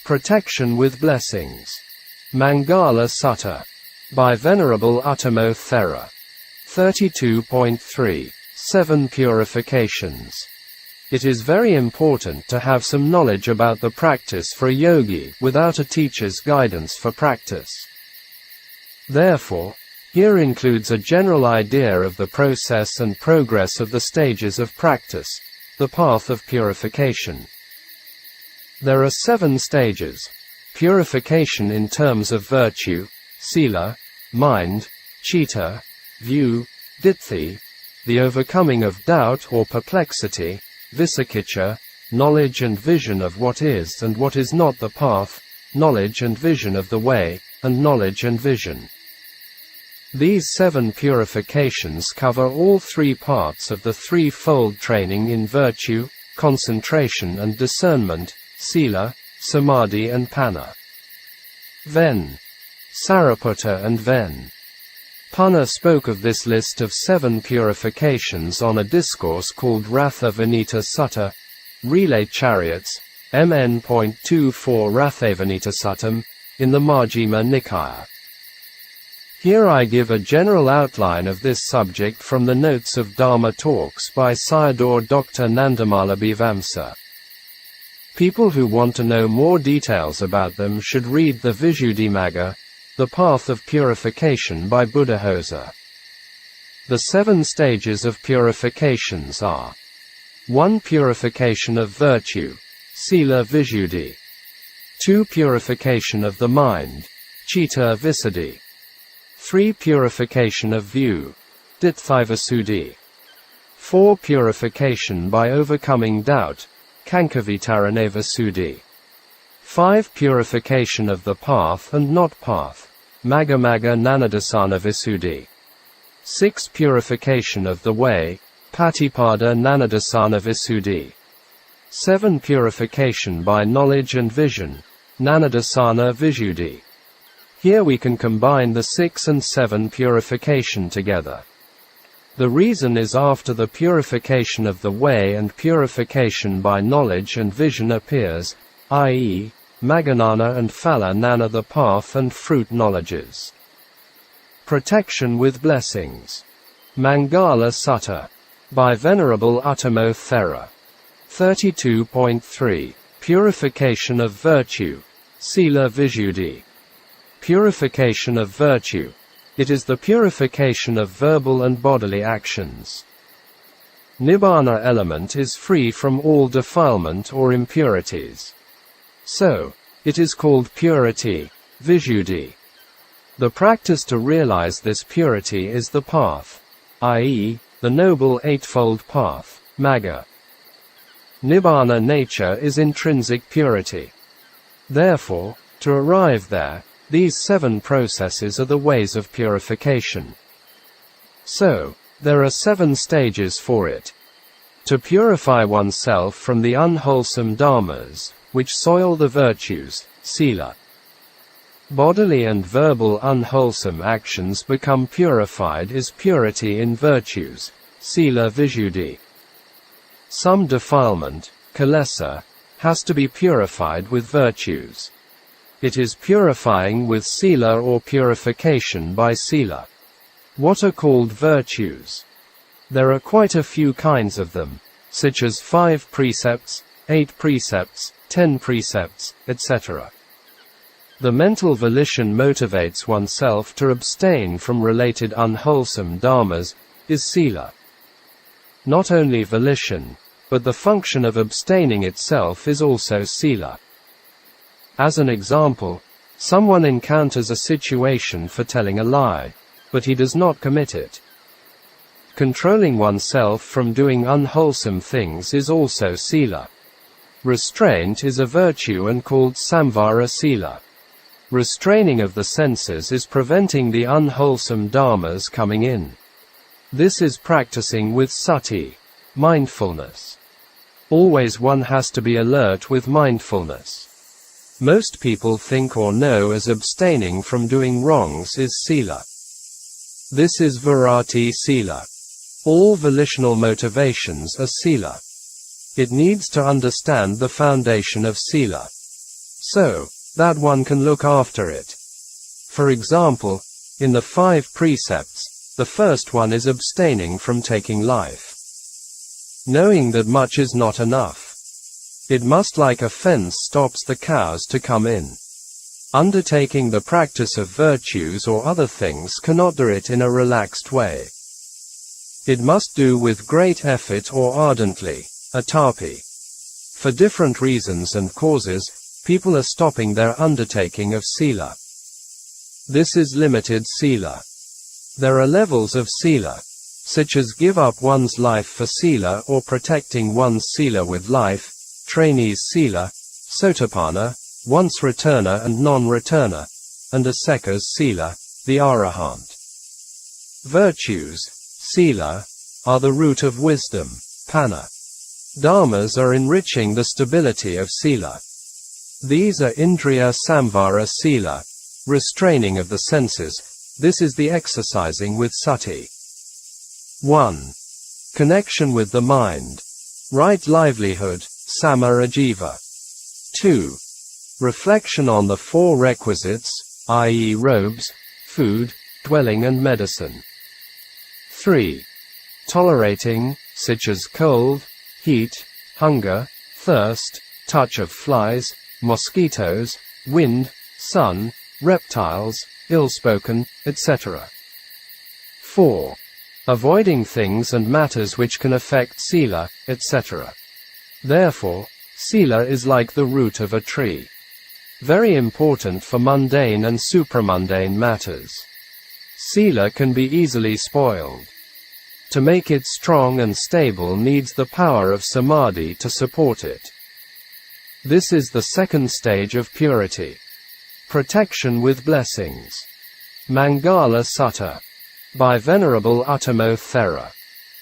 Protection with Blessings. Maṅgala Sutta. By Venerable Uttamo Thera. 32.3. Seven Purifications. It is very important to have some knowledge about the practice for a yogi without a teacher's guidance for practice. Therefore, here includes a general idea of the process and progress of the stages of practice, the path of purification. There are 7 stages. Purification in terms of virtue, sila, mind, citta, view, ditthi, the overcoming of doubt or perplexity, vicikiccha, knowledge and vision of what is and what is not the path, knowledge and vision of the way, and knowledge and vision. These 7 purifications cover all 3 parts of the threefold training in virtue, concentration and discernment, sila, samadhi and panna. Then, Sariputta and then. Panna spoke of this list of 7 purifications on a discourse called Ratha Vinita Sutta, Relay Chariots, MN.24 Rathavanita Suttam, in the Majjhima Nikaya. Here I give a general outline of this subject from the notes of Dharma talks by Sayadaw Dr. Nandamala Vivamsa. People who want to know more details about them should read the Visuddhimagga, The Path of Purification by Buddhaghosa. The 7 stages of purifications are: 1. Purification of virtue, sila visuddhi. 2. Purification of the mind, citta visuddhi. 3. Purification of view, ditthivasuddhi. 4. Purification by overcoming doubt, kankavitaranevasuddhi. 5. Purification of the path and not path, maggamagga nanadasana-visuddhi. 6. Purification of the way, patipada nanadasana-visuddhi. 7. Purification by knowledge and vision, nanadasana-visuddhi. Here we can combine the 6 and 7 purification together. The reason is after the purification of the way and purification by knowledge and vision appears, i.e., Magganana and Phala-nana the path and fruit knowledges. Protection with Blessings. Maṅgala Sutta. By Venerable Uttamo Thera. 32.3. Purification of Virtue, Sila Visuddhi. Purification of virtue. It is the purification of verbal and bodily actions. Nibbana element is free from all defilement or impurities. So, it is called purity, visuddhi. The practice to realize this purity is the path, i.e., the Noble Eightfold Path, Magga. Nibbana nature is intrinsic purity. Therefore, to arrive there, these 7 processes are the ways of purification. So, there are 7 stages for it. To purify oneself from the unwholesome dharmas, which soil the virtues, sila. Bodily and verbal unwholesome actions become purified is purity in virtues, sila visuddhi. Some defilement, kilesa, has to be purified with virtues. It is purifying with sila or purification by sila. What are called virtues? There are quite a few kinds of them, such as 5 precepts, 8 precepts, 10 precepts, etc. The mental volition motivates oneself to abstain from related unwholesome dharmas, is sila. Not only volition, but the function of abstaining itself is also sila. As an example, someone encounters a situation for telling a lie, but he does not commit it. Controlling oneself from doing unwholesome things is also sila. Restraint is a virtue and called samvara sila. Restraining of the senses is preventing the unwholesome dharmas coming in. This is practicing with sati, mindfulness. Always one has to be alert with mindfulness. Most people think or know as abstaining from doing wrongs is sila. This is virati sila. All volitional motivations are sila. It needs to understand the foundation of sila. so that one can look after it. For example, in the 5 precepts, the first one is abstaining from taking life. Knowing that much is not enough. It must, like a fence stops the cows to come in. Undertaking the practice of virtues or other things cannot do it in a relaxed way. It must do with great effort or ardently, atapi. For different reasons and causes, people are stopping their undertaking of sila. This is limited sila. There are levels of sila, such as give up one's life for sila or protecting one's sila with life, trainees sila, sotapanna, once returner and non-returner, and aseka's sila, the arahant. Virtues, sila, are the root of wisdom, panna. Dharmas are enriching the stability of sila. These are indriya samvara sila, restraining of the senses. This is the exercising with sati. 1. Connection with the mind. Right livelihood, samarajiva. 2. Reflection on the 4 requisites, i.e. robes, food, dwelling and medicine. 3. Tolerating, such as cold, heat, hunger, thirst, touch of flies, mosquitoes, wind, sun, reptiles, ill-spoken, etc. 4. Avoiding things and matters which can affect sila, etc. Therefore, sila is like the root of a tree. Very important for mundane and supramundane matters. Sila can be easily spoiled. To make it strong and stable needs the power of samadhi to support it. This is the second stage of purity. Protection with blessings. Maṅgala Sutta. By Venerable Uttamo Thera.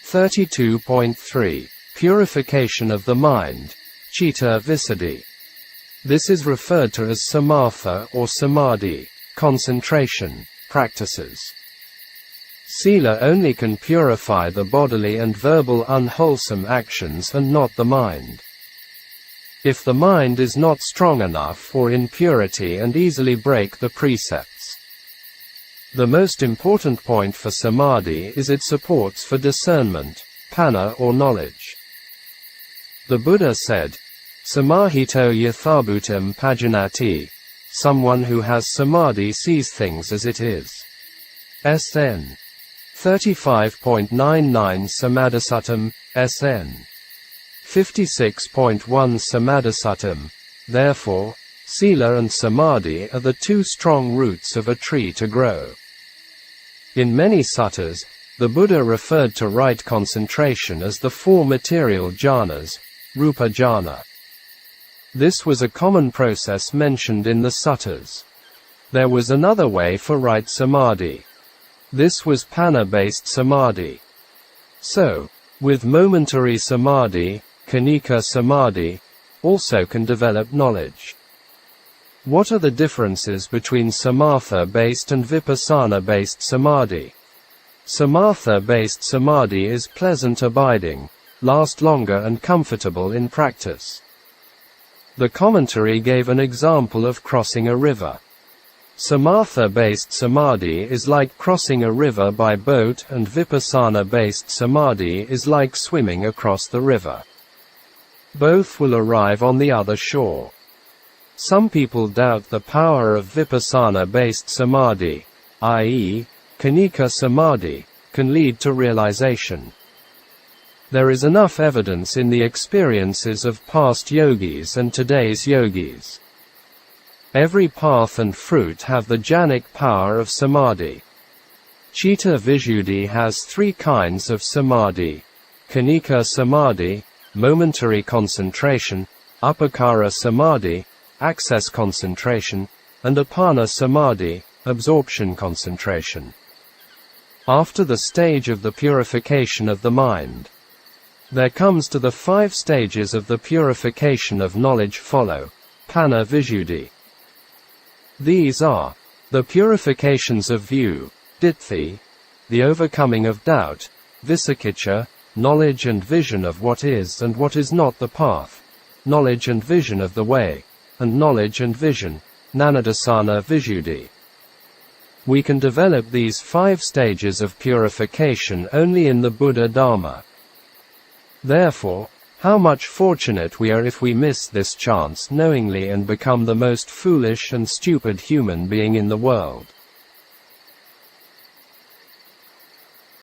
32.3. Purification of the mind. Citta Visuddhi. This is referred to as samatha or samadhi, concentration, practices. Sila only can purify the bodily and verbal unwholesome actions and not the mind. If the mind is not strong enough or in purity and easily break the precepts. The most important point for samadhi is its supports for discernment, panna or knowledge. The Buddha said, Samahito yathabhutam pajanati, someone who has samadhi sees things as it is. SN 35.99 Samadhisattam, SN 56.1 Samadhisattam. Therefore, sila and samadhi are the 2 strong roots of a tree to grow. In many suttas, the Buddha referred to right concentration as the 4 material jhanas, rupa jhana. This was a common process mentioned in the suttas. There was another way for right samadhi. This was panna-based samadhi. So, with momentary samadhi, khanika samadhi, also can develop knowledge. What are the differences between samatha-based and vipassana-based samadhi? Samatha-based samadhi is pleasant abiding, last longer and comfortable in practice. The commentary gave an example of crossing a river. Samatha-based samadhi is like crossing a river by boat and vipassana-based samadhi is like swimming across the river. Both will arrive on the other shore. Some people doubt the power of vipassana-based samadhi, i.e., khanika samadhi, can lead to realization. There is enough evidence in the experiences of past yogis and today's yogis. Every path and fruit have the jhanic power of samadhi. Citta Visuddhi has 3 kinds of samadhi: khanika samadhi, momentary concentration, upakara samadhi, access concentration, and apana samadhi, absorption concentration. After the stage of the purification of the mind, there comes to the 5 stages of the purification of knowledge follow, panna visuddhi. These are the purifications of view, ditthi, the overcoming of doubt, vicikicca, knowledge and vision of what is and what is not the path, knowledge and vision of the way, and knowledge and vision, Nanadasana Visuddhi. We can develop these 5 stages of purification only in the Buddha Dharma. Therefore, how much fortunate we are if we miss this chance knowingly and become the most foolish and stupid human being in the world.